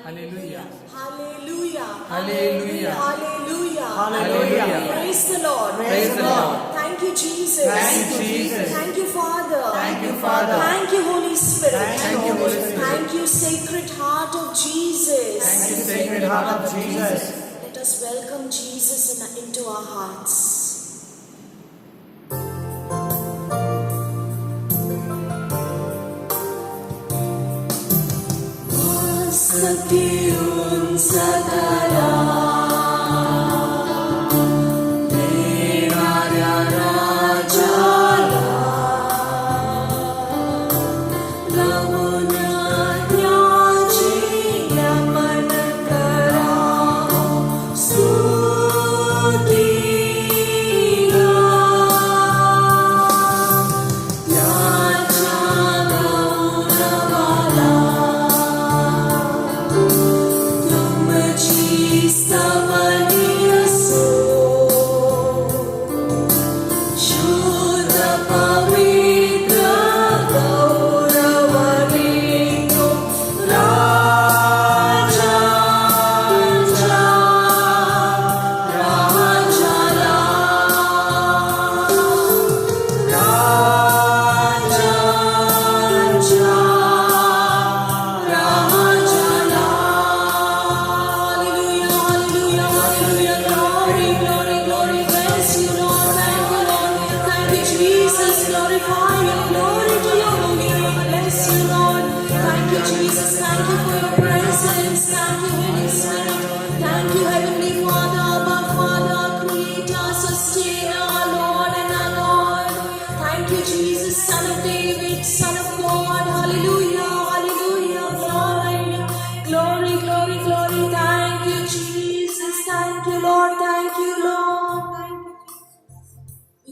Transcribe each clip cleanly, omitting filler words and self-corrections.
Hallelujah. Hallelujah. Hallelujah. Hallelujah. Hallelujah. Praise the Lord. Praise the Lord. Thank you, Jesus. Thank you, Jesus. Thank you, Father. Thank you, Father. Thank you, Holy Spirit. Thank you, Holy Spirit. Thank you, Sacred Heart of Jesus. Thank you, Sacred Heart of Jesus. Let us welcome Jesus into our hearts. Satyun Satara Devaya Rajala Ravuna Yaji Yamanakara Sudhira Yaja Gauravala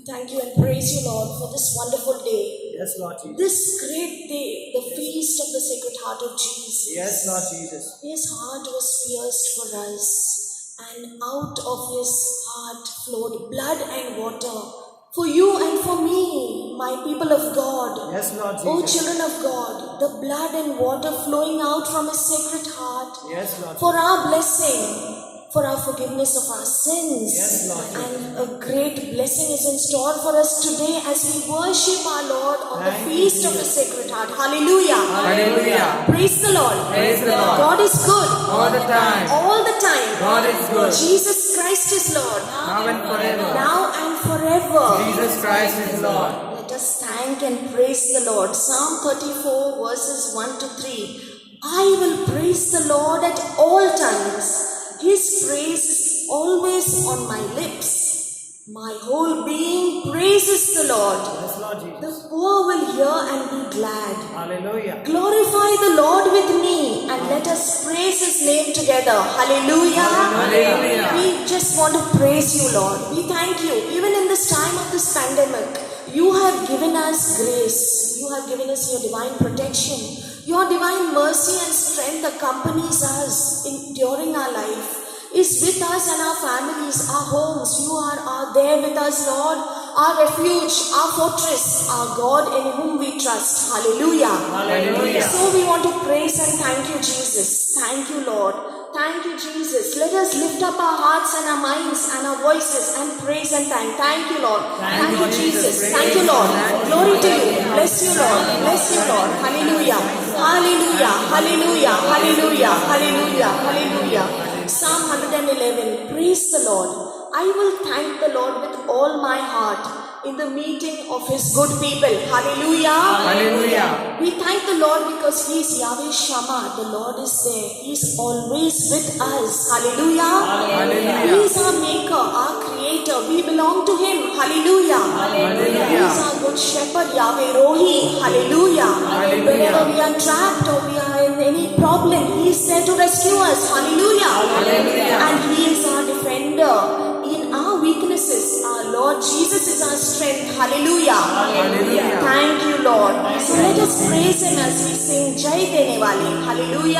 Thank you and praise you, Lord, for this wonderful day. Yes, Lord Jesus. This great day, the feast of the Sacred Heart of Jesus. Yes, Lord Jesus. His heart was pierced for us, and out of his heart flowed blood and water for you and for me, my people of God. Yes, Lord Jesus. O children of God, the blood and water flowing out from his sacred heart. Yes, Lord. For our blessing, for our forgiveness of our sins. Yes, Lord. And a great blessing is in store for us today as we worship our Lord on the feast of the Sacred Heart. Hallelujah. Hallelujah. Praise the Lord. Praise the Lord. God is good. All the time. All the time. God is good. Jesus Christ is Lord. Now and forever. Now and forever. Jesus Christ is Lord. Let us thank and praise the Lord. Psalm 34 verses 1 to 3. I will praise the Lord at all times. His praise is always on my lips. My whole being praises the Lord. Yes, Lord Jesus. The poor will hear and be glad. Hallelujah. Glorify the Lord with me and let us praise his name together. Hallelujah. Hallelujah. We just want to praise you, Lord. We thank you. Even in this time of this pandemic, you have given us grace. You have given us your divine protection. Your divine mercy and strength accompanies us during our life, is with us and our families, our homes. You are there with us, Lord, our refuge, our fortress, our God in whom we trust. Hallelujah. Hallelujah. So we want to praise and thank you, Jesus. Thank you, Lord. Thank you, Jesus. Let us lift up our hearts and our minds and our voices and praise and thank. Thank you, Lord. Thank you, Jesus. Thank you, Lord. Glory to you. Bless you, Lord. Bless you, Lord. Hallelujah. Hallelujah. Hallelujah. Hallelujah. Hallelujah. Hallelujah. Psalm 111. Praise the Lord. I will thank the Lord with all my heart in the meeting of his good people. Hallelujah. Hallelujah. We thank the Lord because he is Yahweh Shammah. The Lord is there. He is always with us. Hallelujah. Hallelujah. He is our maker, our creator. We belong to him. Hallelujah. Hallelujah. He is our good shepherd, Yahweh Rohi. Hallelujah. Hallelujah. Whenever we are trapped or we are in any problem, he is there to rescue us. Hallelujah. Hallelujah. And he is our defender. In our weaknesses, our Lord Jesus is our strength. Hallelujah. Hallelujah. Thank you, Lord. So let us praise him as we sing Jai Dene Wale. Hallelujah.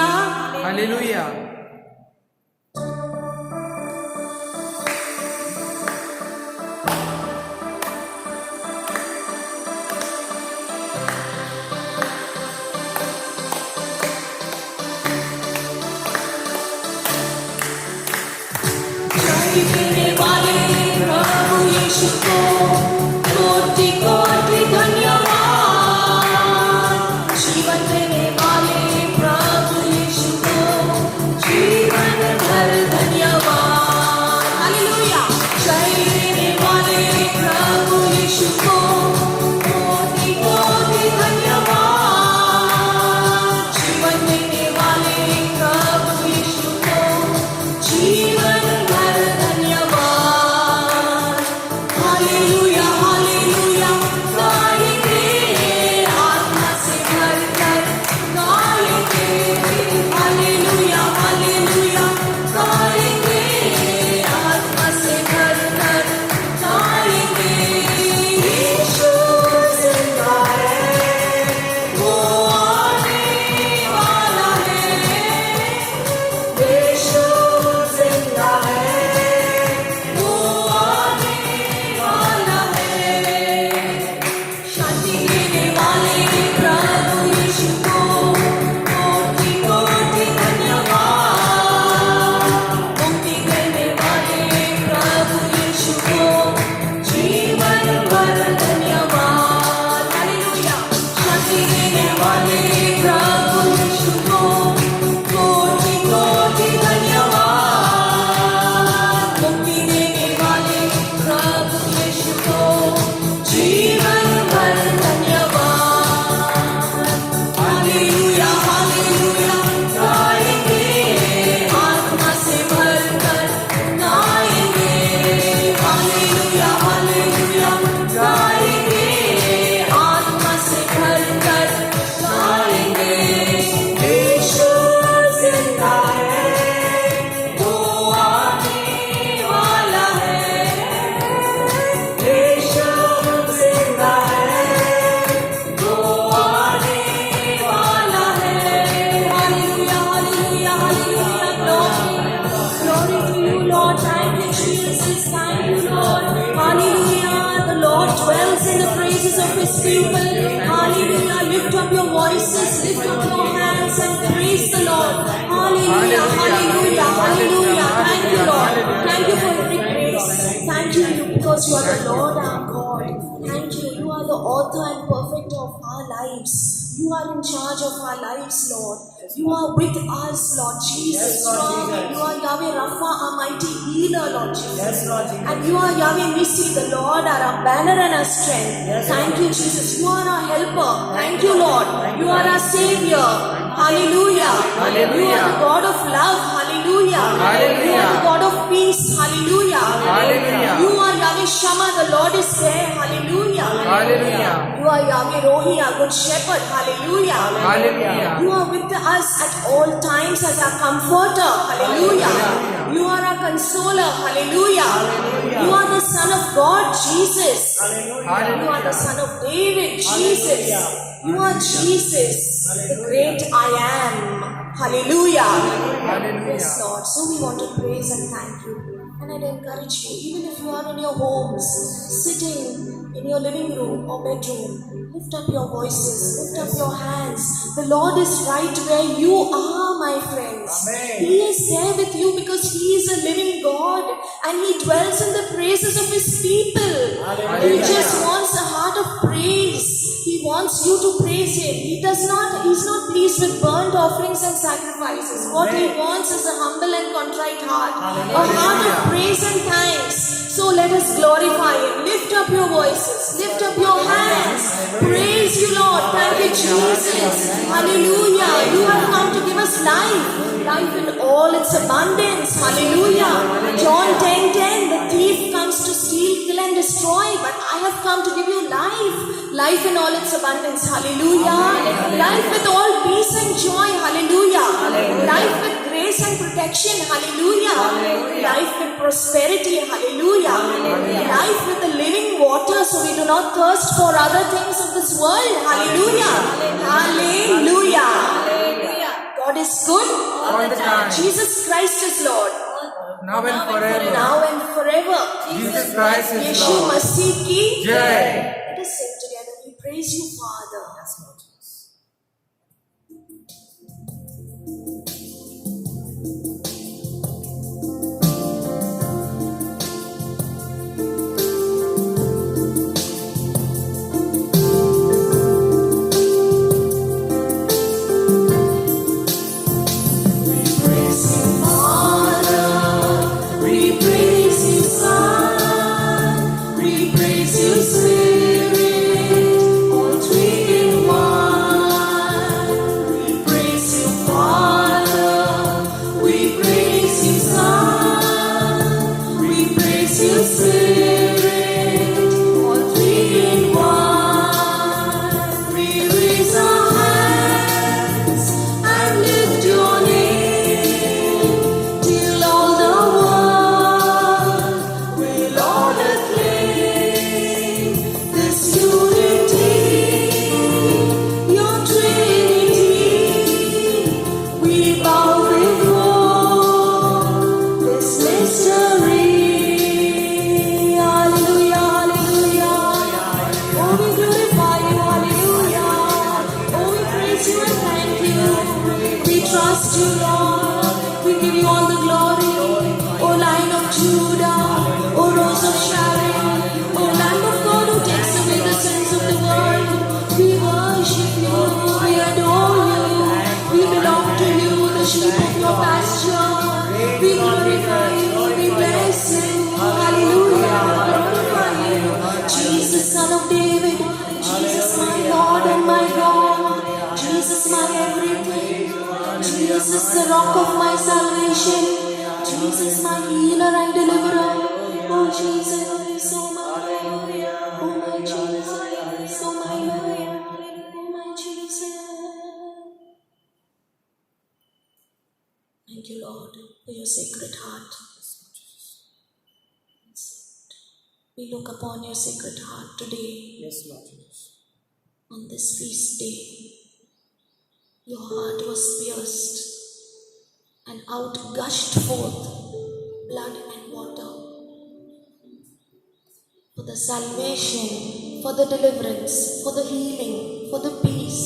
Hallelujah. देने वाले प्रभु यीशु को कोटि कोटि धन्यवाद। जीवन देने वाले प्रभु यीशु को जीवन भर धन्यवाद। हालेलुया। जय देने वाले प्रभु यीशु को कोटि कोटि धन्यवाद। जीवन देने वाले प्रभु यीशु को जीवन भर धन्यवाद। हालेलुया हालेलुया गाएंगे आत्मा से भरकर गाएंगे। हालेलुया हालेलुया गाएंगे आत्मा से भरकर गाएंगे। यीशु जिंदा है, वो आने वाला है। यीशु जिंदा है, वो आने वाला है। शांति देने वाले प्रभु यीशु को कोटि कोटि धन्यवाद। मुक्ति देने वाले प्रभु यीशु को जीवन भर धन्यवाद। हालेलुया। शांति देने वाले प्रभु यीशु को कोटि कोटि धन्यवाद। मुक्ति देने वाले प्रभु यीशु को जीवन भर धन्यवाद। हालेलुया हालेलुया गाएंगे आत्मा से भरकर गाएंगे। हालेलुया हालेलुया गाएंगे आत्मा से भरकर गाएंगे। यीशु जिंदा है, वो आने वाला है। यीशु जिंदा है, वो आने वाला है। Hallelujah hallelujah hallelujah glory to you Lord. Thank you Jesus, thank you Lord. Hallelujah. The Lord dwells in the praises of his people. Hallelujah. Lift up your voices, lift up your hands and praise the Lord. Hallelujah hallelujah hallelujah. Thank you Lord. Thank you for every praise. Thank you because you are the Lord our God. Thank you. You are the author and perfecter of our lives. You are in charge of our lives, Lord. You are with us, Lord Jesus. You are Yahweh Rapha, our mighty healer, Lord Jesus. And you are Yahweh Nissi, the Lord, our banner and our strength. Thank you, Jesus. You are our helper. Thank you, Lord. You are our Savior. Hallelujah. You are the God of love. Hallelujah. You are the God of peace. Hallelujah. Hallelujah. You are Yahweh Shammah, the Lord is there. Hallelujah. Hallelujah. You are Yahweh Rohi, our good shepherd. Hallelujah. Hallelujah. You are with us at all times as our comforter. Hallelujah. You are our consoler. Hallelujah. You are the Son of God, Jesus. You are the Son of David, Jesus. You are Jesus, the great I am. Hallelujah. Yes, Lord. So we want to praise and thank you. And I'd encourage you, even if you are in your homes, sitting in your living room or bedroom, lift up your voices, lift up your hands. The Lord is right where you are, my friends. He is there with you because He is a living God and He dwells in the praises of His people. He just wants a heart of praise. He wants you to praise Him. He's not pleased with burnt offerings and sacrifices. What He wants is a humble and contrite heart. A heart of praise and thanks. So let us glorify Him. Lift up your voices. Lift up your hands. Praise you, Lord. Thank you, Jesus. Hallelujah. You have come to give us life. Life in all its abundance. Hallelujah. John 10:10. The thief comes to steal, kill and destroy. But I have come to give you life. Life in all its abundance. Hallelujah. Life with all peace and joy. Hallelujah. Life with grace and protection. Hallelujah. Life with prosperity. Hallelujah. Life with the living water so we do not thirst for other things of this world. Hallelujah. Hallelujah. God is good. All the time. Jesus Christ is Lord. Now and forever. Now and forever. Jesus Christ is Yeshu Lord. Masih ki Jai. Let us sing together. We praise you, Father. pasture. We glorify you, we bless you. Hallelujah. Glorify you. Jesus, Son of David. Jesus, my Lord and my God. Jesus, my everything. Jesus, the rock of my salvation. Jesus, my healer and deliverer. Oh, Jesus, so my Lord. Oh, my Jesus, so my Lord. Oh, my Jesus. Thank you, Lord, for your sacred heart. We look upon your sacred heart today. Yes, Lord Jesus. On this feast day, your heart was pierced and out gushed forth blood and water for the salvation, for the deliverance, for the healing, for the peace,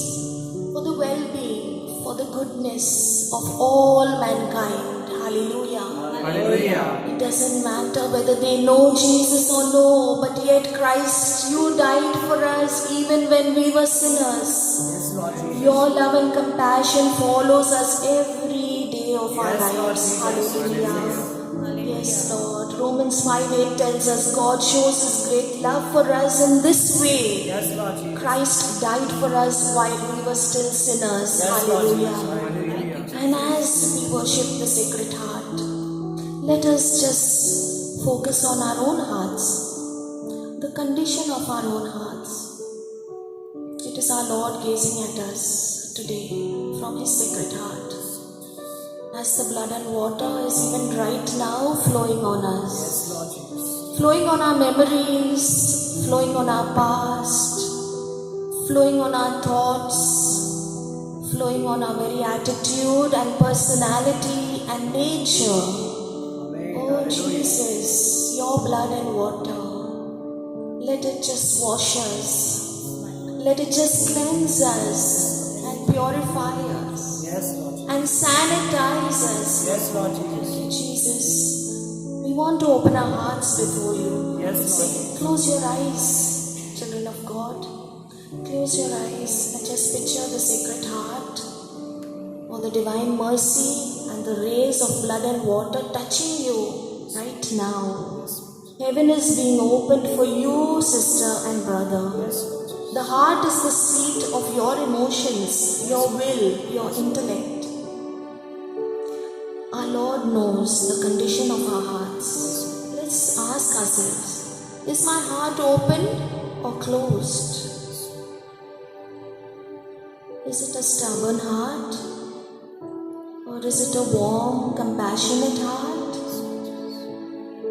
for the well-being, for the goodness of all mankind. Hallelujah. Hallelujah. It doesn't matter whether they know Jesus or no, but yet Christ, you died for us even when we were sinners. Yes, Lord Jesus. Your love and compassion follows us every day of our Yes, Lord lives. Jesus. Hallelujah. Yes, Lord. Romans 5:8 tells us God shows His great love for us in this way. Yes, Lord Jesus. Christ died for us while we were still sinners. Yes, Lord Hallelujah. Jesus. Hallelujah. And as we worship the Sacred Heart, let us just focus on our own hearts, the condition of our own hearts. It is our Lord gazing at us today from His Sacred Heart. As the blood and water is even right now flowing on us, Yes, Lord Jesus. flowing on our memories, flowing on our past, flowing on our thoughts, flowing on our very attitude and personality and nature. Amen. Oh Hallelujah. Jesus, your blood and water, let it just wash us, let it just cleanse us and purify us Yes, Lord Jesus. and sanitize us. Yes, Lord Jesus. Jesus, we want to open our hearts before you. Yes, Lord. Say, close your eyes, children of God. Close your eyes and just picture the Sacred Heart or the divine mercy and the rays of blood and water touching you right now. Heaven is being opened for you, sister and brother. Yes, Lord Jesus. The heart is the seat of your emotions, your will, your intellect. Our Lord knows the condition of our hearts. Let's ask ourselves, is my heart open or closed? Is it a stubborn heart? Or is it a warm, compassionate heart?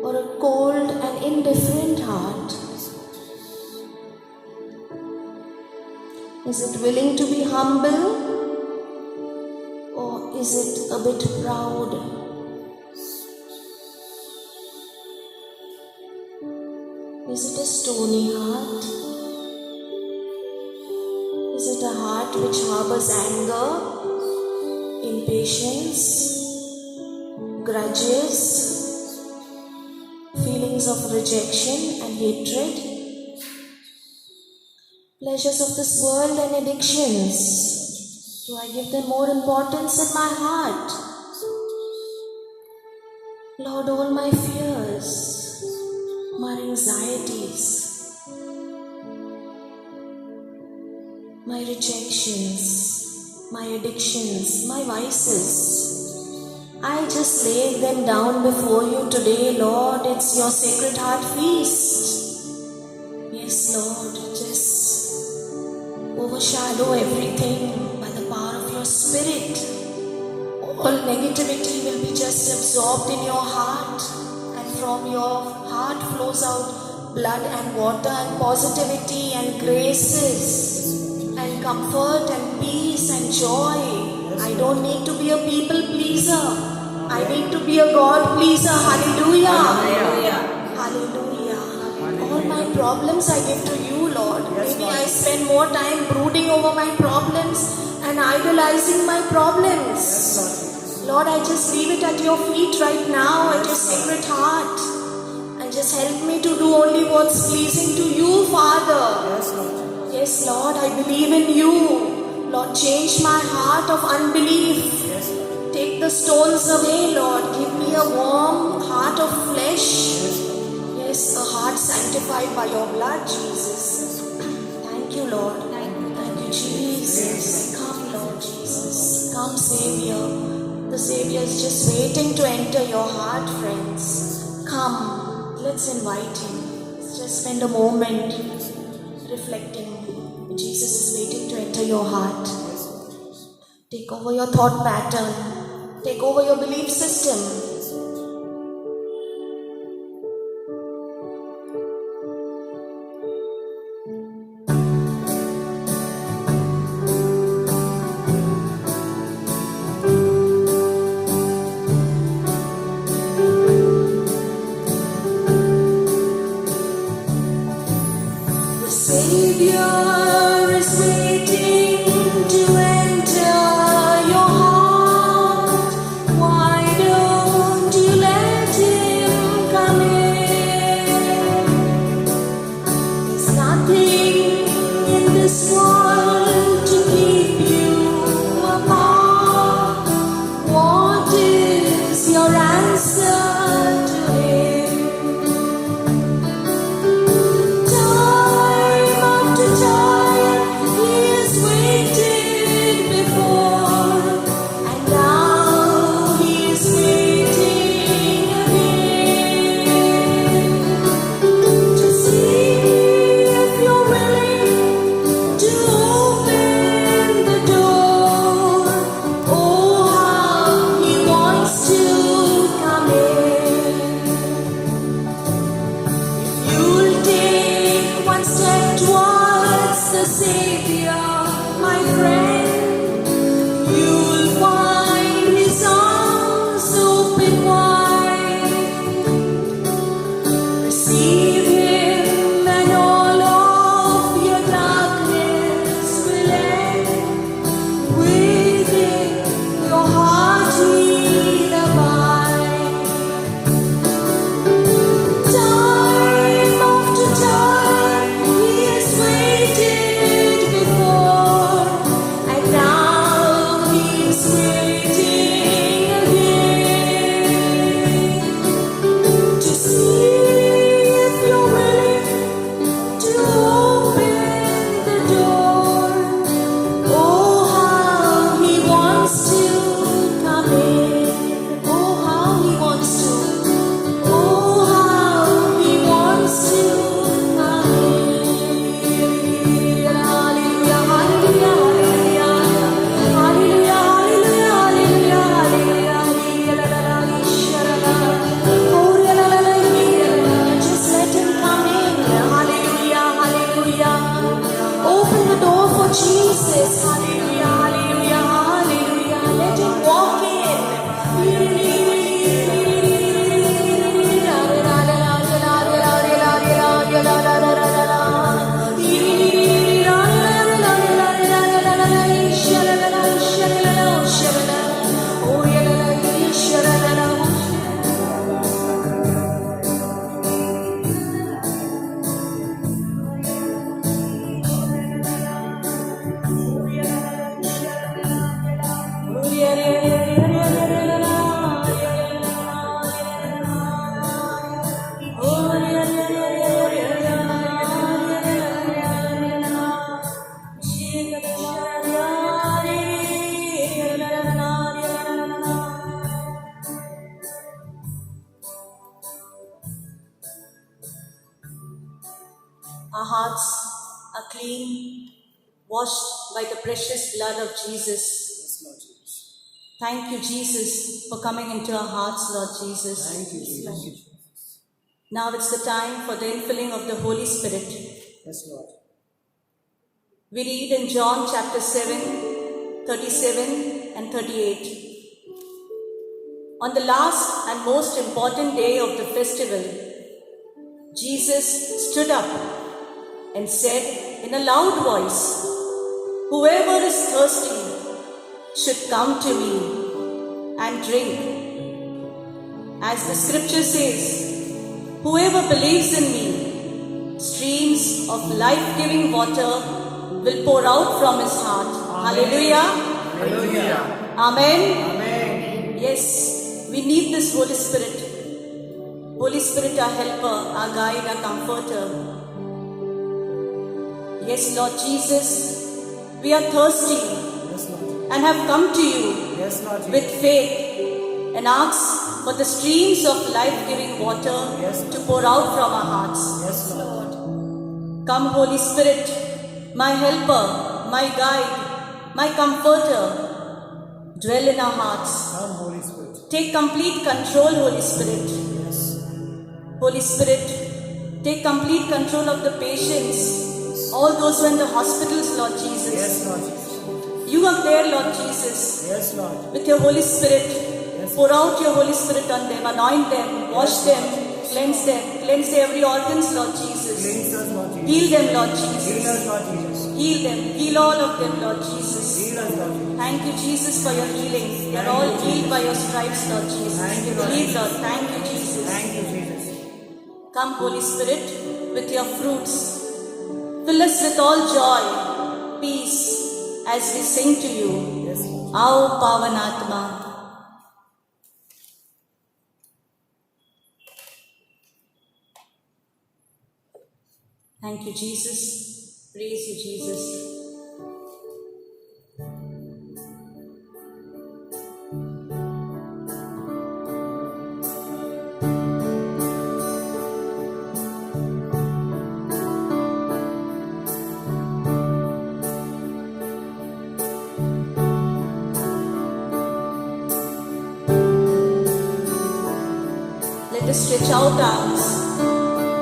Or a cold and indifferent heart? Is it willing to be humble? Or is it a bit proud? Is it a stony heart? Is it a heart which harbors anger, impatience, grudges, feelings of rejection and hatred, pleasures of this world and addictions? Do I give them more importance in my heart? Lord, all my fears, my anxieties, my rejections, my addictions, my vices, I just lay them down before you today, Lord. It's your Sacred Heart feast. Yes, Lord, just overshadow everything by the power of your Spirit. All negativity will be just absorbed in your heart, and from your heart flows out blood and water and positivity and graces and comfort and peace and joy. I don't need to be a people pleaser. I need to be a God pleaser. Hallelujah. Hallelujah. All my problems I give to you, Lord. Maybe I spend more time brooding over my problems and idolizing my problems. Lord, I just leave it at your feet right now, at your Sacred Heart. And just help me to do only what's pleasing to you, Father. Yes, Lord, I believe in you. Lord, change my heart of unbelief. Take the stones away, Lord. Give me a warm heart of flesh. Yes, a heart sanctified by your blood, Jesus. Thank you, Lord. Thank you, Jesus. Come, Lord Jesus. Come, Savior. The Savior is just waiting to enter your heart, friends. Come, let's invite Him. Let's just spend a moment reflecting. Jesus is waiting to enter your heart. Take over your thought pattern. Take over your belief system. The Savior is waiting to enter your heart. Why don't you let Him come in? There's nothing in this world to keep you apart. What is your answer to Him? Time after time, He has waited before, and now He is waiting again to see if you're willing to open the door. Oh, how He wants to come in. You'll take one step towards the Savior, my friend. You'll find His arms open wide. Receive Him, and all of your darkness will end. Within your heart He'll abide. Time after time, He has waited before, and now He is waiting again to see if you're willing to open the door. Oh, how He wants to come in. Oh, how He wants to. Oh, how He wants to come in. Hallelujah, hallelujah, hallelujah. Hallelujah, hallelujah, hallelujah, hallelujah. Just let Him come in. Hallelujah, hallelujah. Open the door for Jesus. Hallelujah, hallelujah, hallelujah. Let Him walk Our hearts are clean, washed by the precious blood of Jesus. Yes, Lord Jesus. Thank you, Jesus, for coming into our hearts, Lord Jesus. Thank you, Jesus. Now it's the time for the infilling of the Holy Spirit. Yes, Lord. We read in John chapter 7, 37 and 38. On the last and most important day of the festival, Jesus stood up and said in a loud voice, "Whoever is thirsty should come to me and drink. As the scripture says, whoever believes in me, streams of life-giving water will pour out from his heart." Amen. Hallelujah. Hallelujah. Amen. Amen. Yes, we need this Holy Spirit. Holy Spirit, our helper, our guide, our comforter. Yes, Lord Jesus, we are thirsty Yes, Lord. and have come to you Yes, Lord Jesus. with faith and ask for the streams of life-giving water Yes. to pour out from our hearts. Yes, Lord. Come, Holy Spirit, my helper, my guide, my comforter, dwell in our hearts. Come, Holy Spirit. Take complete control, Holy Spirit. Yes. Holy Spirit, take complete control of the patients, all those who are in the hospitals, Lord Jesus. Yes, Lord Jesus. You are there, Lord Jesus, Yes, Lord. with your Holy Spirit. Yes. Pour out your Holy Spirit on them, anoint them, wash them, cleanse their every organs, Lord Jesus. Cleanse us, Lord Jesus. Heal them, Lord Heal Jesus. us, Lord Jesus. Heal them, heal all of them, Lord Jesus. Heal us, Lord Jesus. Thank you, Jesus, for your healing. We are all healed by your stripes, Lord Jesus. Thank you, We Lord. believe, Lord. Thank you, Jesus. Thank you, Jesus. Come, Holy Spirit, with your fruits. Fill us with all joy, peace, as we sing to you. Yes, Lord. Ao Pavanatma. Thank you, Jesus. Praise you, Jesus. Let us stretch out our arms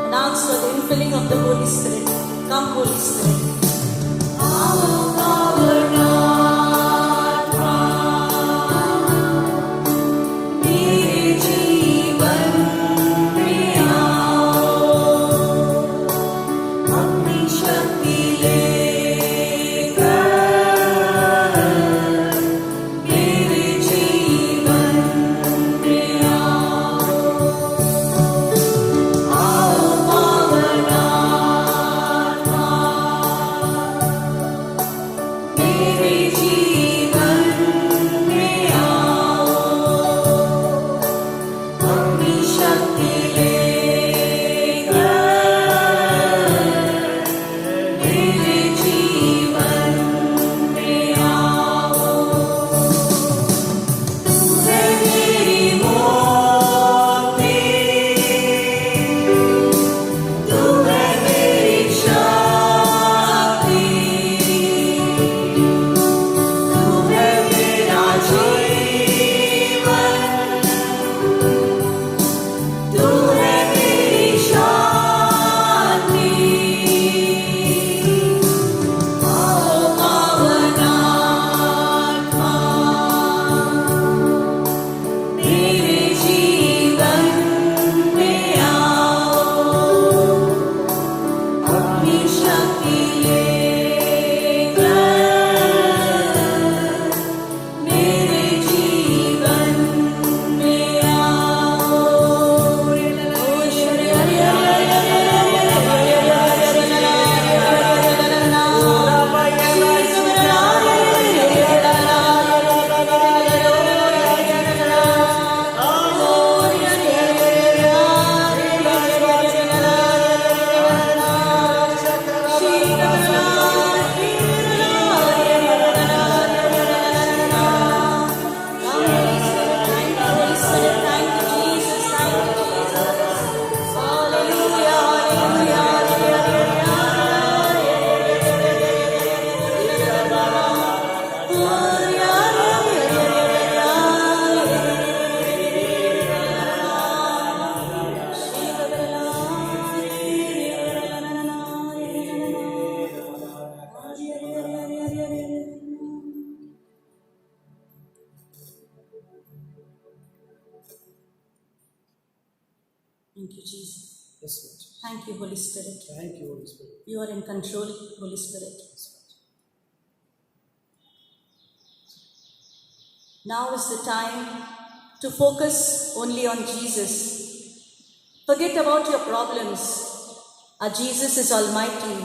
and ask for the infilling of the Holy Spirit. Come, Holy Spirit. Thank you, Jesus. Yes, Lord. Thank you, Holy Spirit. Thank you, Holy Spirit. You are in control, Holy Spirit. Now is the time to focus only on Jesus. Forget about your problems. Our Jesus is almighty,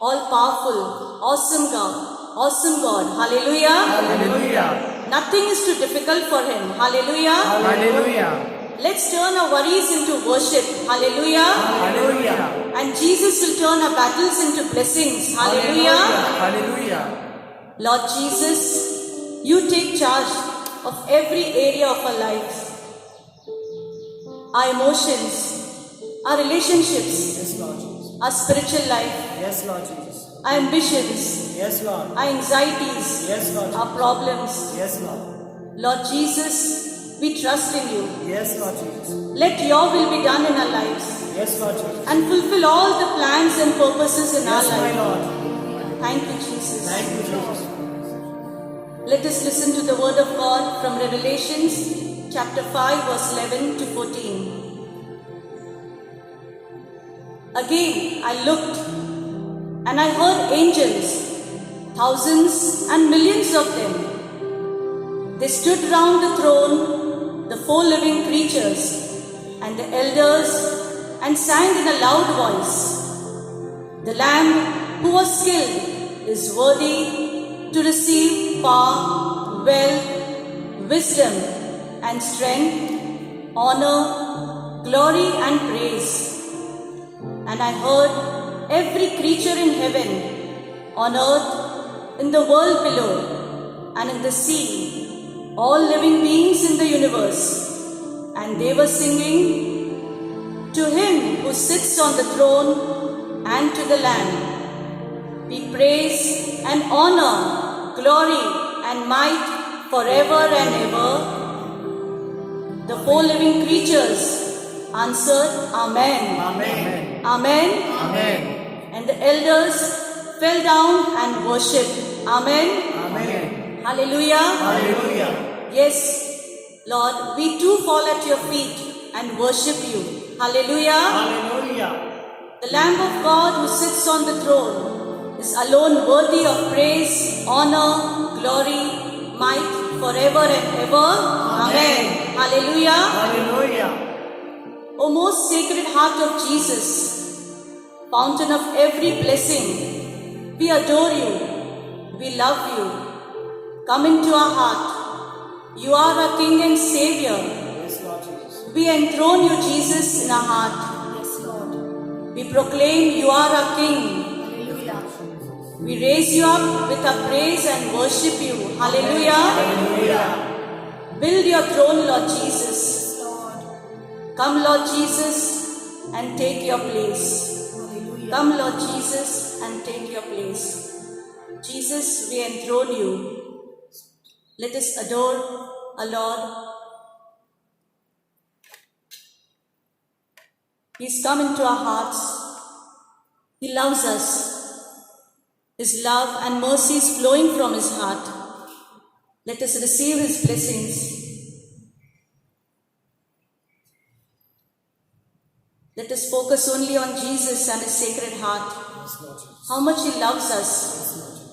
all powerful, awesome God. Hallelujah. Hallelujah. Nothing is too difficult for him. Hallelujah. Hallelujah. Let's turn our worries into worship. Hallelujah. Hallelujah. And Jesus will turn our battles into blessings. Hallelujah. Hallelujah. Lord Jesus, you take charge of every area of our lives. Our emotions, our relationships, Yes, Lord Jesus. our spiritual life, Yes, Lord Jesus. our ambitions, Yes, Lord. our anxieties, Yes, Lord. our problems. Yes, Lord. Lord Jesus, we trust in you. Yes, Lord Jesus. Let your will be done in our lives Yes, Lord Jesus. and fulfill all the plans and purposes in our Yes, my life. Lord. Thank you, Jesus. Thank you, Jesus. Let us listen to the word of God from Revelations chapter 5 verse 11 to 14. Again I looked and I heard angels, thousands and millions of them. They stood round the throne, the four living creatures and the elders, and sang in a loud voice, "The Lamb who was killed is worthy to receive power, wealth, wisdom and strength, honor, glory and praise." And I heard every creature in heaven, on earth, in the world below, and in the sea, all living beings in the universe, and they were singing, "To him who sits on the throne and to the Lamb be praise and honor, glory and might forever and ever." The four living creatures answered, "Amen. Amen. Amen." Amen. And the elders fell down and worshipped. Amen. Amen. Hallelujah. Hallelujah. Yes, Lord, we too fall at your feet and worship you. Hallelujah. Hallelujah. The Lamb of God who sits on the throne is alone worthy of praise, honor, glory, might forever and ever. Amen. Hallelujah. Hallelujah. O most sacred heart of Jesus, fountain of every blessing, we adore you, we love you. Come into our heart. You are our King and Savior. Yes, Lord Jesus. We enthrone you, Jesus, in our heart. Yes, Lord. We proclaim you are our King. Hallelujah. We raise you up with our praise and worship you. Hallelujah. Hallelujah. Build your throne, Lord Jesus. Lord. Come, Lord Jesus, and take your place. Hallelujah. Come, Lord Jesus, and take your place. Jesus, we enthrone you. Let us adore our Lord. He's come into our hearts. He loves us. His love and mercy is flowing from his heart. Let us receive his blessings. Let us focus only on Jesus and his sacred heart. How much he loves us.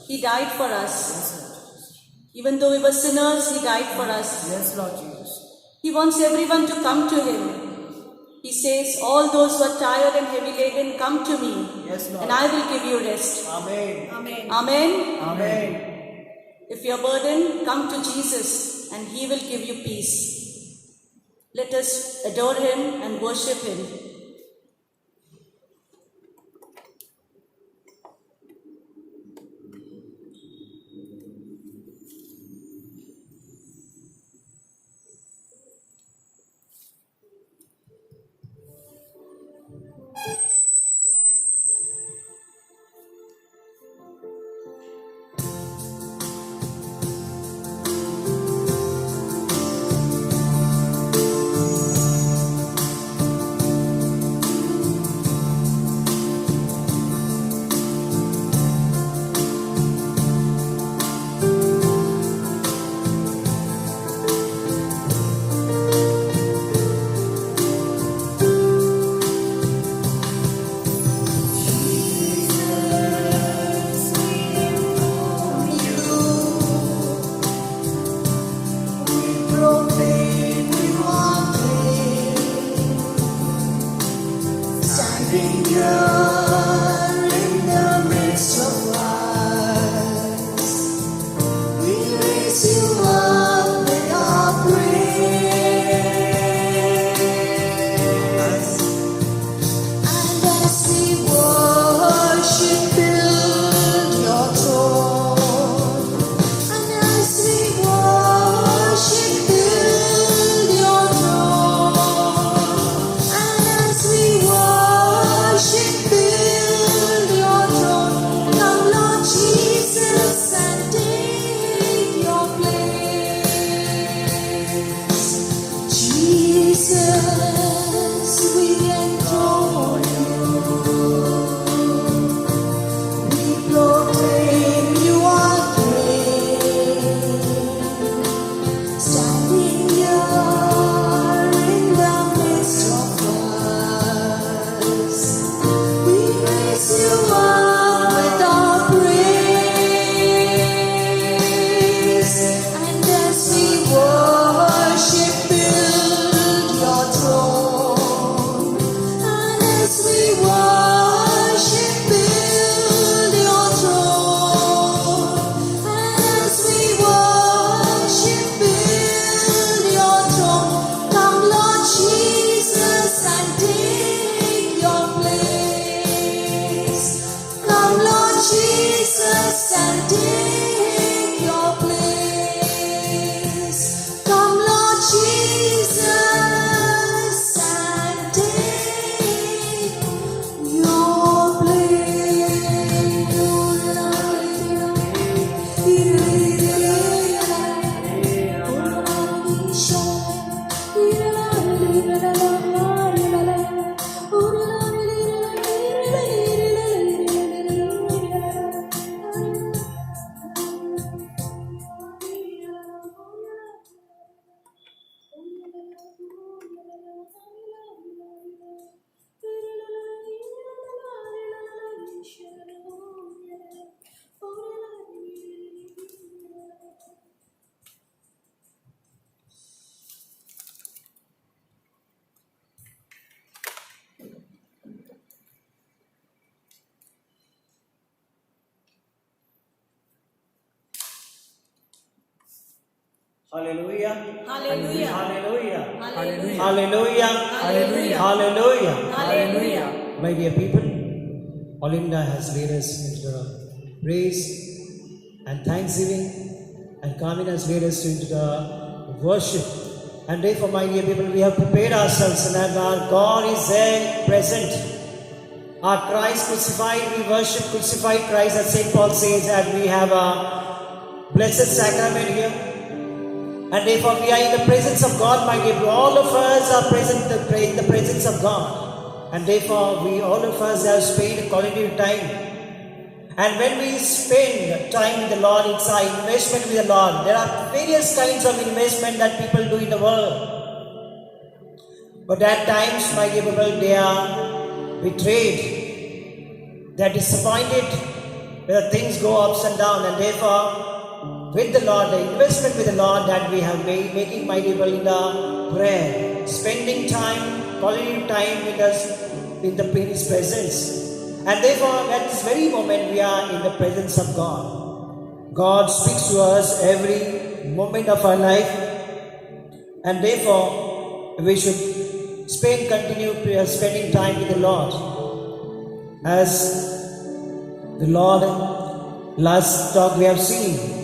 He died for us. Even though we were sinners, he died for us. Yes, Lord Jesus. He wants everyone to come to him. He says, "All those who are tired and heavy laden, come to me, Yes, Lord. and I will give you rest." Amen. Amen. Amen. Amen. If you're burdened, come to Jesus, and he will give you peace. Let us adore him and worship him. Jesus, we adore you. We proclaim you are great. Standing here in the midst of us, we raise you up with our praise. And as we worship, build your throne. And as we worship, build your throne. And as we worship, build your throne. Come, Lord Jesus, and take your place. Come, Lord Jesus, and take your place. Come, Lord Jesus, and take your Hallelujah. Hallelujah. Hallelujah. Hallelujah. Hallelujah. Hallelujah. Hallelujah. Hallelujah. My dear people, Olinda has led us into the praise and thanksgiving, and Carmen has led us into the worship. And therefore, my dear people, we have prepared ourselves, and that our God is there present. Our Christ crucified, we worship crucified Christ, as St. Paul says, that we have a blessed sacrament here. And therefore we are in the presence of God, my dear. All of us are present in the presence of God. And therefore we, all of us, have spent quality time. And when we spend time with the Lord, it's our investment with the Lord. There are various kinds of investment that people do in the world. But at times, my dear people, they are betrayed. They are disappointed. Where things go ups and down. And therefore, with the Lord, the investment with the Lord that we have made, making my people in the prayer, spending time, quality time with us in His presence. And therefore, at this very moment, we are in the presence of God. God speaks to us every moment of our life, and therefore, we should continue spending time with the Lord. As the Lord, last talk we have seen,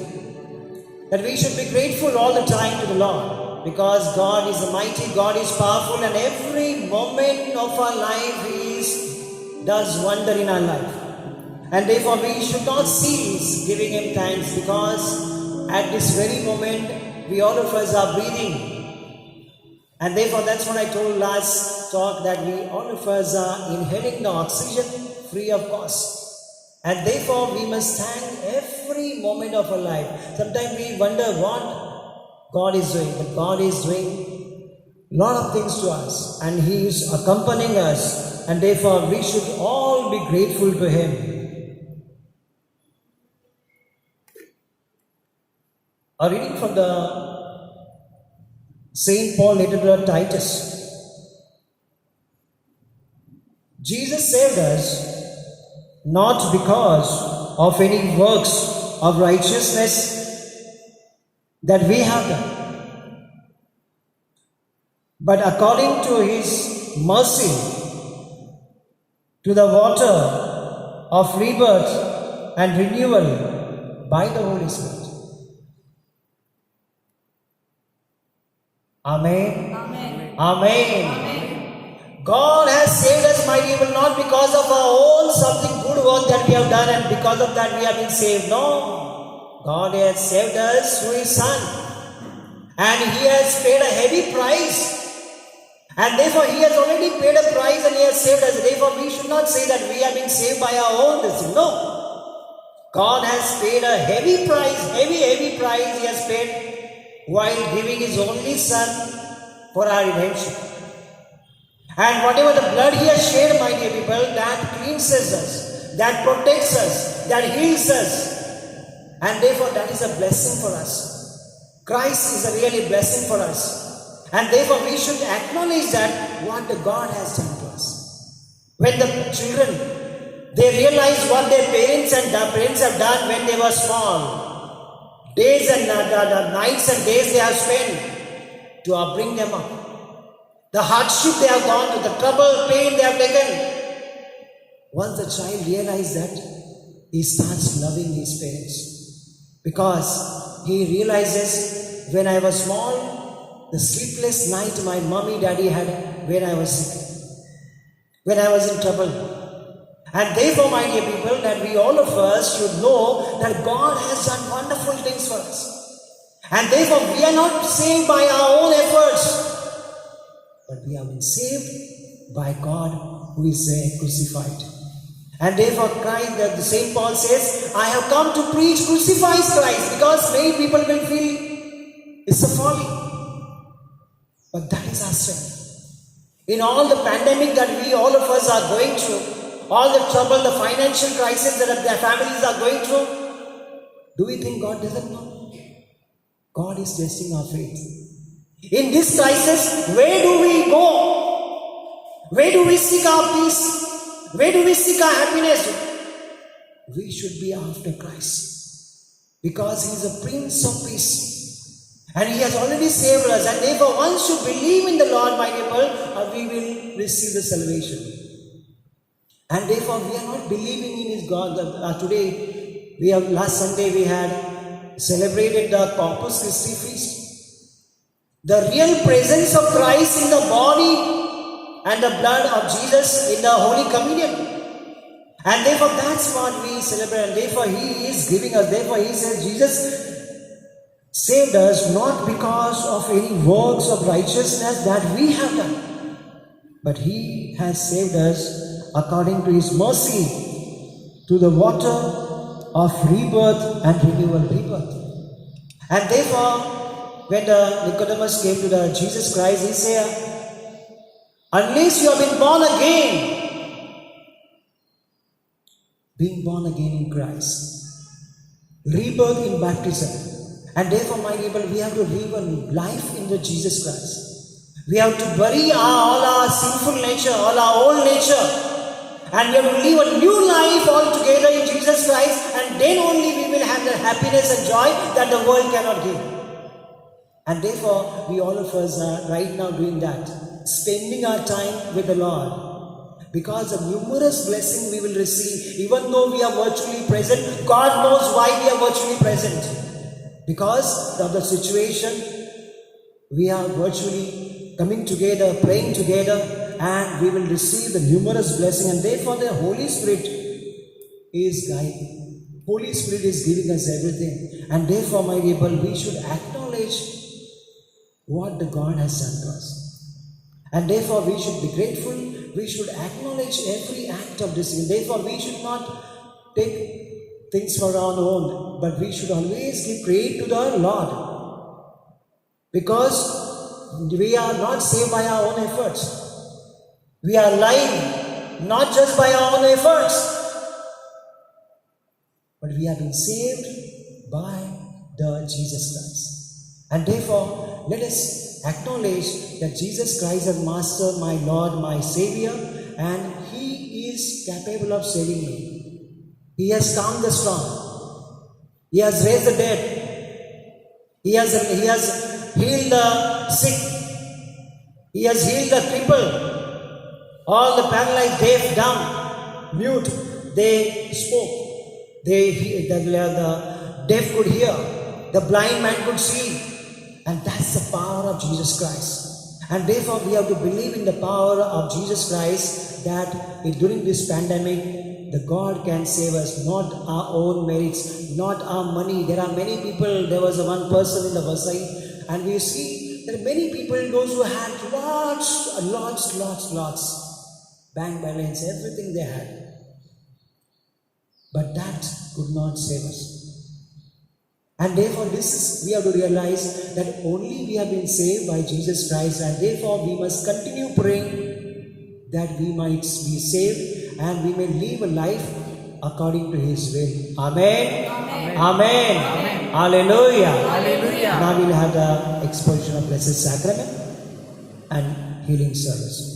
that we should be grateful all the time to the Lord, because God is mighty, God is powerful, and every moment of our life does wonder in our life. And therefore we should not cease giving Him thanks, because at this very moment we, all of us, are breathing. And therefore that's what I told last talk, that we, all of us, are inhaling the oxygen free of cost. And therefore we must thank every moment of our life. Sometimes we wonder what God is doing, but God is doing a lot of things to us, and He is accompanying us, and therefore we should all be grateful to Him. A reading from the St. Paul letter to Titus. Jesus saved us not because of any works of righteousness that we have done, but according to His mercy, to the water of rebirth and renewal by the Holy Spirit. Amen. Amen. Amen. God has saved us, my people, not because of our own something good work that we have done, and because of that we have been saved. No. God has saved us through His Son. And He has paid a heavy price And therefore, He has already paid a price and He has saved us. Therefore, we should not say that we have been saved by our own decision. No. God has paid a heavy price, heavy price He has paid while giving His only Son for our redemption. And whatever the blood He has shed, my dear people, that cleanses us, that protects us, that heals us. And therefore, that is a blessing for us. Christ is a really blessing for us. And therefore, we should acknowledge that what the God has done to us. When the children, they realize what their parents have done when they were small. Days and nights and days they have spent to bring them up. The hardship they have gone to, the trouble, pain they have taken. Once the child realizes that, he starts loving his parents. Because he realizes, when I was small, the sleepless night my mommy, daddy had when I was sick, when I was in trouble. And therefore, my dear people, that we all of us should know that God has done wonderful things for us. And therefore, we are not saved by our own efforts, but we have been saved by God who is there crucified. And therefore, Christ, the Saint Paul says, I have come to preach crucified Christ, because many people will feel it's a folly. But that is our strength. In all the pandemic that we, all of us are going through, all the trouble, the financial crisis that their families are going through, do we think God doesn't know? God is testing our faith. In this crisis, where do we go? Where do we seek our peace? Where do we seek our happiness? We should be after Christ, because He is a Prince of Peace. And He has already saved us. And therefore, one should believe in the Lord, my people, or we will receive the salvation. And therefore, we are not believing in His God. Today, last Sunday, we had celebrated the Corpus Christi feast. The real presence of Christ in the body and the blood of Jesus in the Holy Communion. And therefore, that's what we celebrate. And therefore, He is giving us. Therefore, He says, Jesus saved us not because of any works of righteousness that we have done, but He has saved us according to His mercy, to the water of rebirth and renewal rebirth. And therefore, when the Nicodemus came to the Jesus Christ, he said, unless you have been born again, being born again in Christ, rebirth in baptism. And therefore, my people, we have to live a life in the Jesus Christ. We have to bury all our sinful nature, all our old nature. And we have to live a new life altogether in Jesus Christ. And then only we will have the happiness and joy that the world cannot give. And therefore, we all of us are right now doing that. Spending our time with the Lord. Because of numerous blessings we will receive. Even though we are virtually present, God knows why we are virtually present. Because of the situation, we are virtually coming together, praying together, and we will receive the numerous blessings. And therefore, the Holy Spirit is guiding. Holy Spirit is giving us everything. And therefore, my people, we should acknowledge what the God has done to us. And therefore, we should be grateful. We should acknowledge every act of this. Therefore, we should not take things for our own, but we should always give praise to the Lord, because we are not saved by our own efforts. We are alive not just by our own efforts, but we have been saved by the Jesus Christ. And therefore, let us acknowledge that Jesus Christ is Master, my Lord, my Savior, and He is capable of saving me. He has calmed the storm. He has raised the dead. He has healed the sick. He has healed the crippled. All the paralyzed, deaf, dumb, mute, they spoke. The deaf could hear. The blind man could see. And that's the power of Jesus Christ. And therefore, we have to believe in the power of Jesus Christ, that during this pandemic, the God can save us, not our own merits, not our money. There are many people. There was one person in the Vasai, and we see there are many people, those who had lots, bank balance, everything they had. But that could not save us. And therefore, we have to realize that only we have been saved by Jesus Christ, and therefore we must continue praying that we might be saved and we may live a life according to His will. Amen. Amen. Amen. Amen. Hallelujah. Hallelujah. Now we'll have the exposition of Blessed Sacrament and healing service.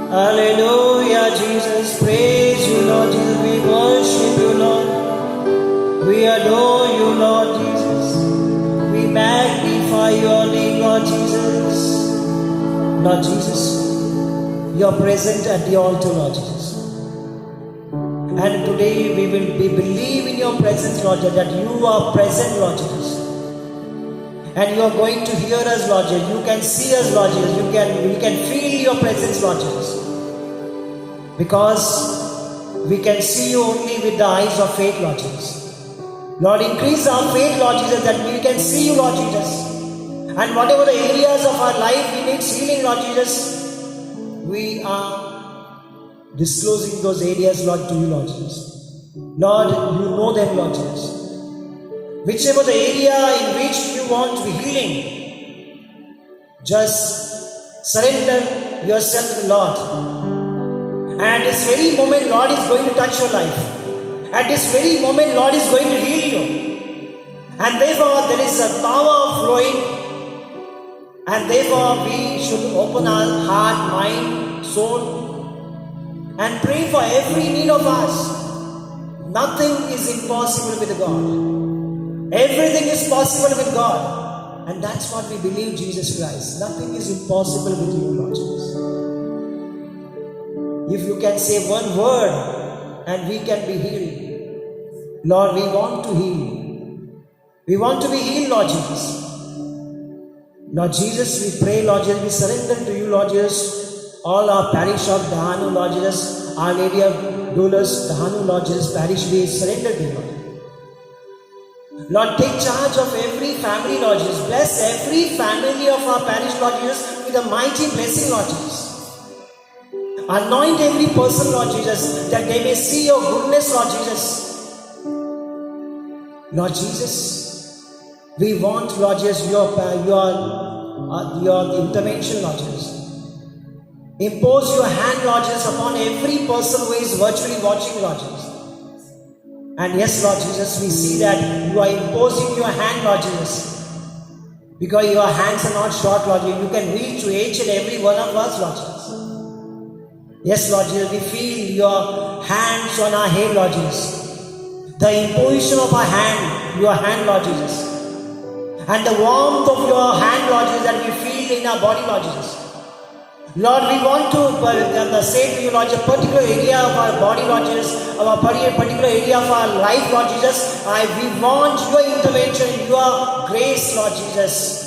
Hallelujah, Jesus. Praise you, Lord Jesus. We worship you, Lord. We adore you, Lord Jesus. We magnify your name, Lord Jesus. Lord Jesus, you are present at the altar, Lord Jesus. And today we will believe in your presence, Lord Jesus, that you are present, Lord Jesus. And you are going to hear us, Lord Jesus. You can see us, Lord Jesus. We can feel your presence, Lord Jesus. Because we can see you only with the eyes of faith, Lord Jesus. Lord, increase our faith, Lord Jesus, that we can see you, Lord Jesus. And whatever the areas of our life we need healing, Lord Jesus, we are disclosing those areas, Lord, to you, Lord Jesus. Lord, you know them, Lord Jesus. Whichever the area in which you want to be healing, just surrender yourself to the Lord. And this very moment, Lord is going to touch your life. At this very moment, Lord is going to heal you. And therefore, there is a power flowing. And therefore, we should open our heart, mind, soul, and pray for every need of us. Nothing is impossible with God. Everything is possible with God. And that's what we believe, Jesus Christ. Nothing is impossible with you, Lord Jesus. If you can say one word and we can be healed. Lord, we want to heal. We want to be healed, Lord Jesus. Lord Jesus, we pray, Lord Jesus, we surrender to you, Lord Jesus. All our parish of Dahanu, Lord Jesus, Our Lady of Doulas, Dahanu, Lord Jesus, parish, we surrender to you, Lord. Lord, take charge of every family, Lord Jesus. Bless every family of our parish, Lord Jesus, with a mighty blessing, Lord Jesus. Anoint every person, Lord Jesus, that they may see your goodness, Lord Jesus. Lord Jesus, we want, Lord Jesus, your intervention, Lord Jesus. Impose your hand, Lord Jesus, upon every person who is virtually watching, Lord Jesus. And yes, Lord Jesus, we see that you are imposing your hand, Lord Jesus. Because your hands are not short, Lord Jesus. You can reach to each and every one of us, Lord Jesus. Yes, Lord Jesus, we feel your hands on our head, Lord Jesus. The imposition of our hand, your hand, Lord Jesus. And the warmth of your hand, Lord Jesus, that we feel in our body, Lord Jesus. Lord, we want to say to you, Lord, a particular area of our body, Lord Jesus, our particular area of our life, Lord Jesus. We want your intervention, your grace, Lord Jesus.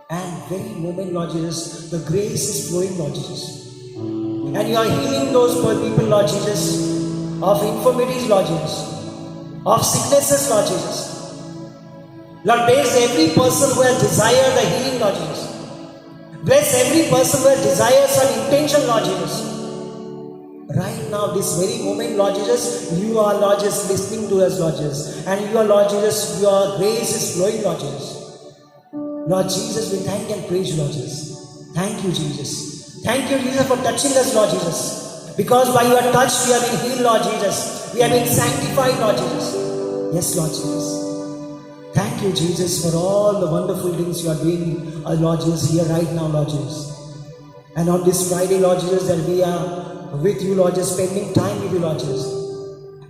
And very moment, Lord Jesus, the grace is flowing, Lord Jesus. And you are healing those poor people, Lord Jesus, of infirmities, Lord Jesus, of sicknesses, Lord Jesus. Lord, bless every person who has desired the healing, Lord Jesus. Bless every person who desires an intention, Lord Jesus. Right now, this very moment, Lord Jesus, you are, Lord Jesus, listening to us, Lord Jesus. And you are, Lord Jesus, your grace is flowing, Lord Jesus. Lord Jesus, we thank and praise you, Lord Jesus. Thank you, Jesus. Thank you, Jesus, for touching us, Lord Jesus. Because by your touch we have been healed, Lord Jesus. We have been sanctified, Lord Jesus. Yes, Lord Jesus. Thank you, Jesus, for all the wonderful things you are doing, Lord Jesus, here right now, Lord Jesus. And on this Friday, Lord Jesus, that we are with you, Lord Jesus, spending time with you, Lord Jesus.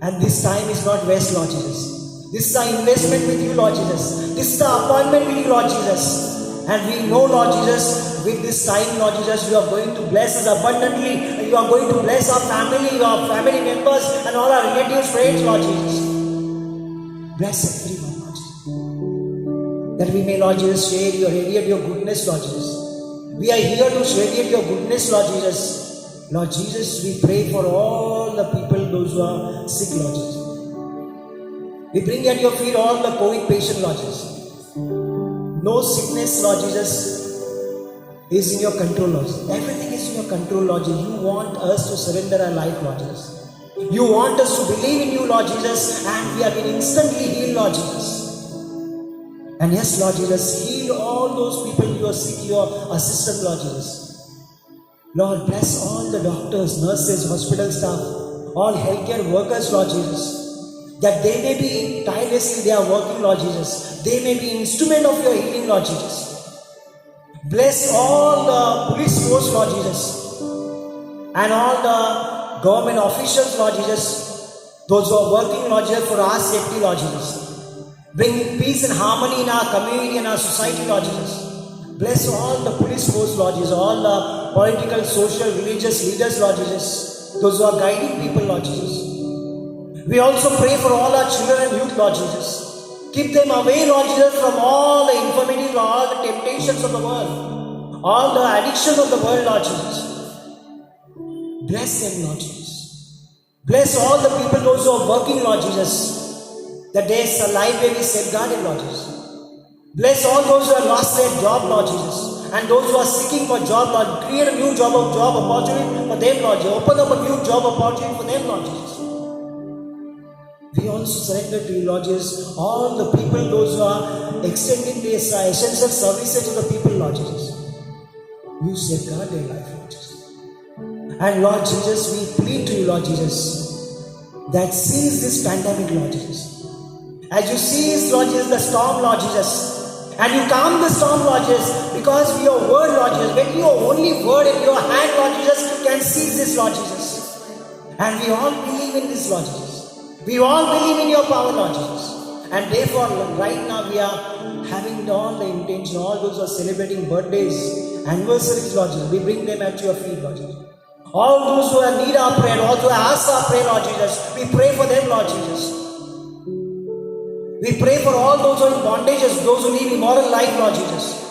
And this time is not waste, Lord Jesus. This is our investment with you, Lord Jesus. This is the appointment with you, Lord Jesus. And we know, Lord Jesus, with this time, Lord Jesus, you are going to bless us abundantly. You are going to bless our family, our family members, and all our relatives, friends, Lord Jesus. Bless everyone, Lord Jesus. That we may, Lord Jesus, radiate your goodness, Lord Jesus. We are here to radiate your goodness, Lord Jesus. Lord Jesus, we pray for all the people, those who are sick, Lord Jesus. We bring at your feet all the COVID patients, Lord Jesus. No sickness, Lord Jesus, is in your control, Lord Jesus. Everything is in your control, Lord Jesus. You want us to surrender our life, Lord Jesus. You want us to believe in you, Lord Jesus, and we have been instantly healed, Lord Jesus. And yes, Lord Jesus, heal all those people who are sick, your assistant, Lord Jesus. Lord, bless all the doctors, nurses, hospital staff, all healthcare workers, Lord Jesus. That they may be tirelessly, they are working, Lord Jesus. They may be instrument of your healing, Lord Jesus. Bless all the police force, Lord Jesus. And all the government officials, Lord Jesus. Those who are working, Lord Jesus, for our safety, Lord Jesus. Bring peace and harmony in our community and our society, Lord Jesus. Bless all the police force, Lord Jesus. All the political, social, religious leaders, Lord Jesus. Those who are guiding people, Lord Jesus. We also pray for all our children and youth, Lord Jesus. Keep them away, Lord Jesus, from all the infirmities, all the temptations of the world. All the addictions of the world, Lord Jesus. Bless them, Lord Jesus. Bless all the people, those who are working, Lord Jesus. That there is a life where we safeguarded, Lord Jesus. Bless all those who have lost their job, Lord Jesus. And those who are seeking for job, Lord. Create a new job opportunity for them, Lord Jesus. Open up a new job opportunity for them, Lord Jesus. We also surrender to you, Lord Jesus, all the people, those who are extending these essential services to the people, Lord Jesus. You safeguard their life, Lord Jesus. And Lord Jesus, we plead to you, Lord Jesus, that seize this pandemic, Lord Jesus. As you seize, Lord Jesus, the storm, Lord Jesus, and you calm the storm, Lord Jesus, because your word, Lord Jesus, when your only word in your hand, Lord Jesus, can seize this, Lord Jesus. And we all believe in this, Lord Jesus. We all believe in your power, Lord Jesus. And therefore, right now we are having all the intention, all those who are celebrating birthdays, anniversaries, Lord Jesus. We bring them at your feet, Lord Jesus. All those who need our prayer, all those who ask our prayer, Lord Jesus, we pray for them, Lord Jesus. We pray for all those who are in bondages, those who live immoral life, Lord Jesus.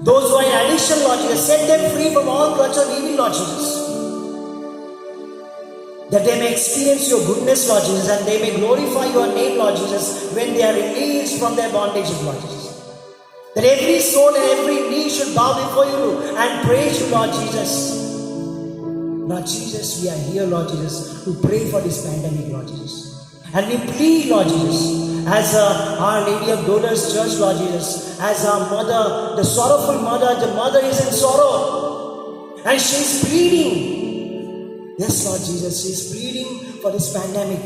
Those who are in addiction, Lord Jesus, set them free from all clutch of evil, Lord Jesus. That they may experience your goodness, Lord Jesus, and they may glorify your name, Lord Jesus, when they are released from their bondages, Lord Jesus. That every soul and every knee should bow before you and praise you, Lord Jesus. Lord Jesus, we are here, Lord Jesus, to pray for this pandemic, Lord Jesus. And we plead, Lord Jesus, as Our Lady of Daughters Church, Lord Jesus, as our mother, the sorrowful mother, the mother is in sorrow, and she is pleading. Yes, Lord Jesus, she is pleading for this pandemic.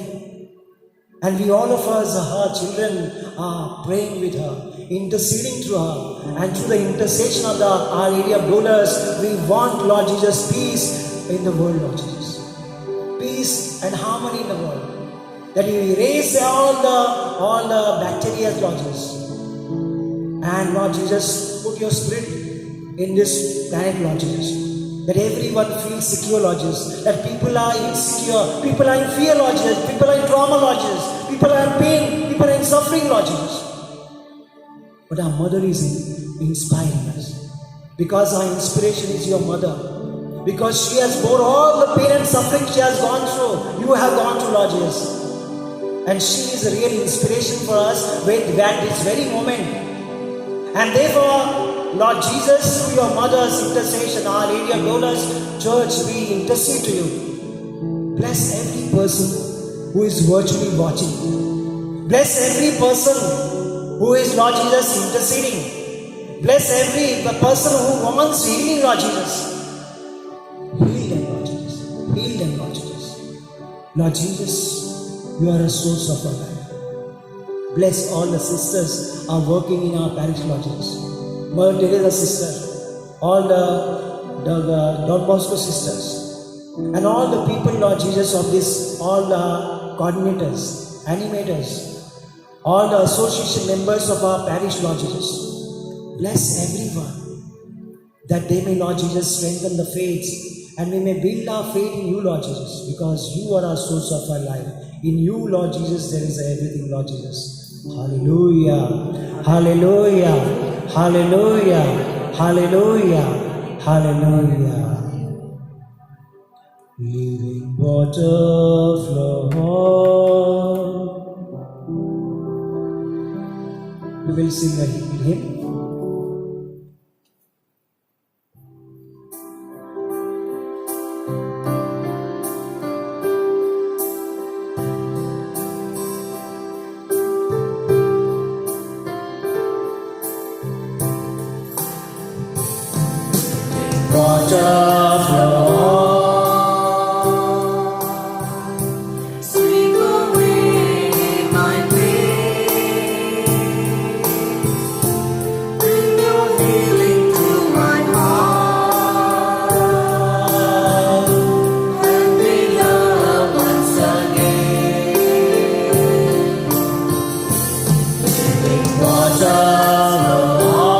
And we all of us, her children, are praying with her, interceding through her. And through the intercession of Our Lady of Daughters, we want, Lord Jesus, peace in the world, Lord Jesus. Peace and harmony in the world. That you erase all the bacteria, Lord Jesus. And Lord Jesus, put your spirit in this planet, Lord Jesus. That everyone feels secure, Lord Jesus. That people are insecure. People are in fear, Lord Jesus. People are in trauma, Lord Jesus. People are in pain. People are in suffering, Lord Jesus. But our mother is inspiring us. Because our inspiration is your mother. Because she has borne all the pain and suffering she has gone through. You have gone through, Lord Jesus. And she is a real inspiration for us at this very moment. And therefore, Lord Jesus, through your mother's intercession, Our Lady of Daughters Church, we intercede to you. Bless every person who is virtually watching. Bless every person who is, Lord Jesus, interceding. Bless every person who wants healing, Lord Jesus. Heal them, Lord Jesus. Heal them, Lord. Lord Jesus, you are a source of our life. Bless all the sisters are working in our parish, Lord Jesus. Mother Teresa sister, all the Don Bosco sisters, and all the people, Lord Jesus, of this, all the coordinators, animators, all the association members of our parish, Lord Jesus. Bless everyone, that they may, Lord Jesus, strengthen the faith, and we may build our faith in you, Lord Jesus, because you are our source of our life. In you, Lord Jesus, there is everything, Lord Jesus. Hallelujah, hallelujah, hallelujah, hallelujah, hallelujah. Living water flow. We will sing a hymn. Water flow. Sweep away my pain. Bring your healing to my heart. And be love once again. Living water flow.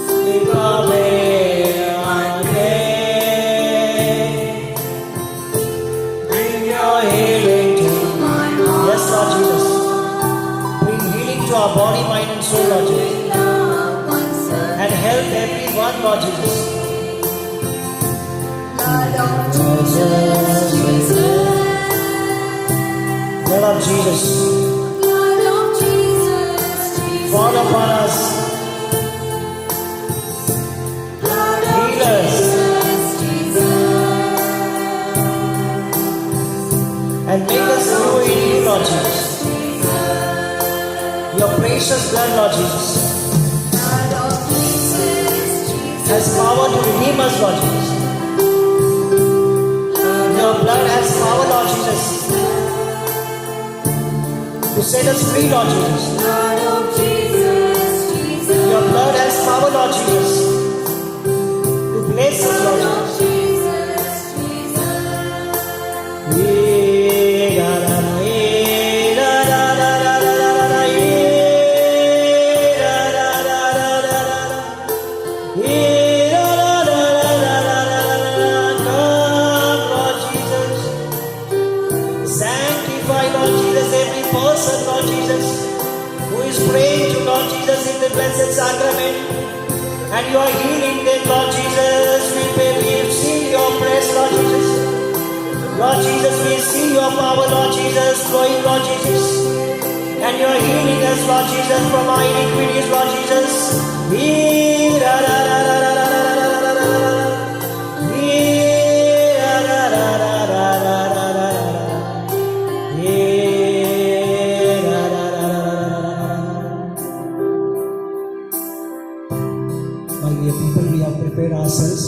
Sweep away my pain. Bring your healing to My heart. Yes, Lord Jesus. Bring healing to our body, mind, and soul, Lord Jesus. Love once again. And help everyone, Lord Jesus. Blood of Jesus, Jesus. Blood of Jesus, Blood of Jesus, Jesus. fall upon us. Blood of Heal us. Jesus, Jesus. And make us new in you, Lord Jesus. Your precious blood, Lord Jesus, Blood of Jesus, Jesus. has power to redeem us, Lord Jesus. Your blood has power, Lord Jesus, to set us free, Lord Jesus. Blood of Jesus, Jesus. Your blood has power, Lord Jesus, to bless us, Lord Blood Jesus. of Jesus, Jesus. Sanctify, Lord Jesus, every person, Lord Jesus, who is praying to Lord Jesus in the Blessed Sacrament, and you are healing them, Lord Jesus. We see your praise, Lord Jesus. Lord Jesus, we see your power, Lord Jesus, flowing, Lord Jesus. And you are healing us, Lord Jesus, from our iniquities, Lord Jesus. My dear people, we have prepared ourselves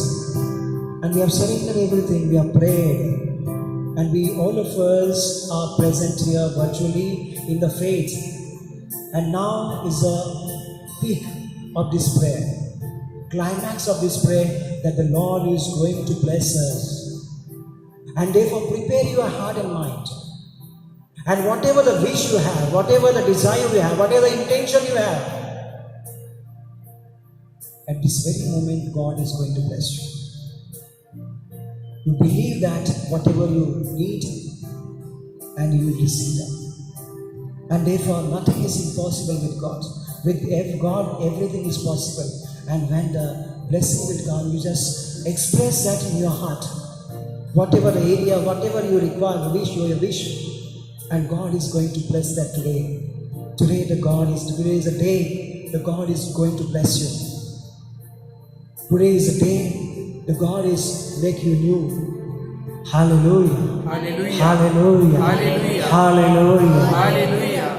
and we have surrendered everything. We have prayed. And we, all of us, are present here virtually in the faith. And now is the peak of this prayer, climax of this prayer, that the Lord is going to bless us. And therefore, prepare your heart and mind. And whatever the wish you have, whatever the desire you have, whatever the intention you have, at this very moment, God is going to bless you. You believe that whatever you need, and you will receive them. And therefore, nothing is impossible with God. With God, everything is possible. And when the blessing will come, you just express that in your heart. Whatever the area, whatever you require, wish, your wish. And God is going to bless that today. Today is a day the God is going to bless you. Today is a day the God is make you new. Hallelujah. Hallelujah. Hallelujah. Hallelujah. Hallelujah. Hallelujah.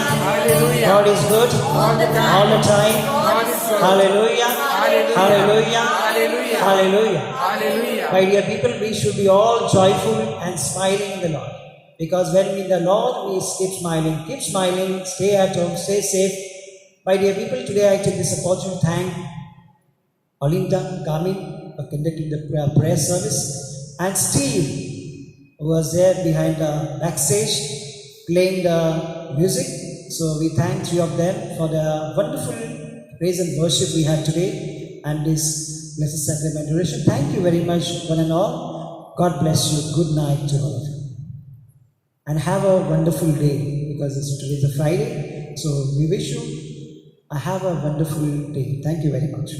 Hallelujah. God is good All the time. all the time. God is good. Hallelujah. Hallelujah. Hallelujah. Hallelujah. Hallelujah. Hallelujah. My dear people, we should be all joyful and smiling in the Lord. Because when in the Lord we keep smiling, stay at home, stay safe. My dear people, today I take this opportunity to thank Olinda Gamin for conducting the prayer service, and Steve, who was there behind the backstage playing the music. So we thank three of them for the wonderful praise and worship we had today and this blessed sacrament adoration. Thank you very much, one and all. God bless you. Good night to all of you. And have a wonderful day, because today is a Friday. So we wish you have a wonderful day. Thank you very much.